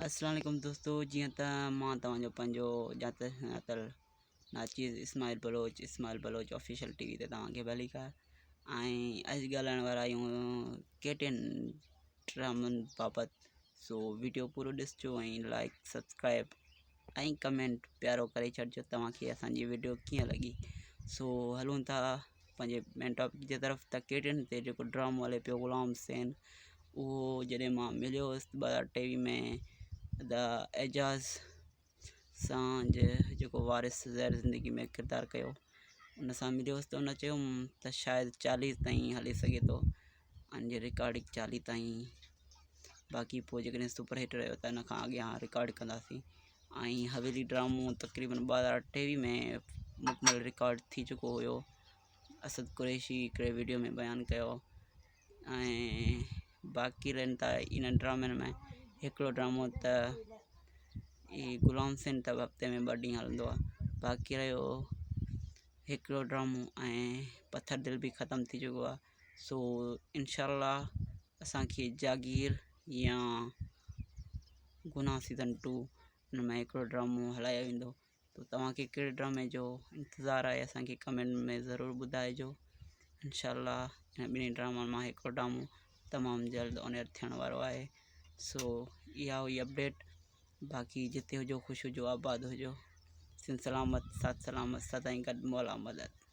अस्सलाम वालेकुम दोस्तों, जियां त मां तव्हांजो पंहिंजो ॼातल नाचीज़ इस्माइल बलोच ऑफिशियल टीवी ते तव्हांखे भली कार ऐं अॼु ॻाल्हाइण वारा आहियूं केटिन ड्रामनि बाबति। सो वीडियो पूरो ॾिसिजो ऐं लाइक सब्सक्राइब ऐं कमेंट प्यारो करे छॾिजो तव्हांखे असांजी वीडियो कीअं लॻी। सो हलूं था पंहिंजे मेन टॉपिक जे तरफ़। त केटिन ते जेको ड्रामो हले पियो ग़ुलाम हुसैन, उहो जॾहिं मां मिलियो हुउसि 2023 में द एजाज़ सां जेको वारिस ज़हर ज़िंदगी में किरदारु कयो उन सां मिलियो हुउसि, त उन चयो त शायदि 40 ताईं हली सघे थो, अञे रिकॉर्डिंग 40 ताईं, बाक़ी पोइ जेकॾहिं सुपर हिट रहियो त इन खां अॻियां रिकॉर्ड कंदासीं। ऐं हवेली ड्रामो तक़रीबन 2023 में मुकमल रिकॉर्ड थी चुको हुयो। असद कुरैशी हिकिड़े वीडियो में बयानु कयो। ऐं बाक़ी रहनि था इन ड्रामनि में हिकिड़ो ड्रामो त ग़ुलाम हुसैन त हफ़्ते में 2 ॾींहं हलंदो आहे। बाक़ी रहियो हिकिड़ो ड्रामो ऐं पत्थर दिल बि ख़तमु थी चुको आहे। सो इंशाअल्लाह असांखे जागीर या गुनाह सीज़न 2 हुन में हिकिड़ो ड्रामो हलायो वेंदो। त तव्हांखे कहिड़े ड्रामे जो इंतज़ारु आहे असांखे कमेंट में ज़रूरु ॿुधाइजो। इंशाअल्लाह इन ॿिन्ही ड्रामनि मां हिकिड़ो ड्रामो तमामु जल्द ऑनर थियण वारो आहे। सो इहा हुई अपडेट। बाक़ी जिते हुजो ख़ुशि हुजो, आबाद हुजो, सिन सलामत, साथ सलामत, सदाईं गॾु मौला मदद।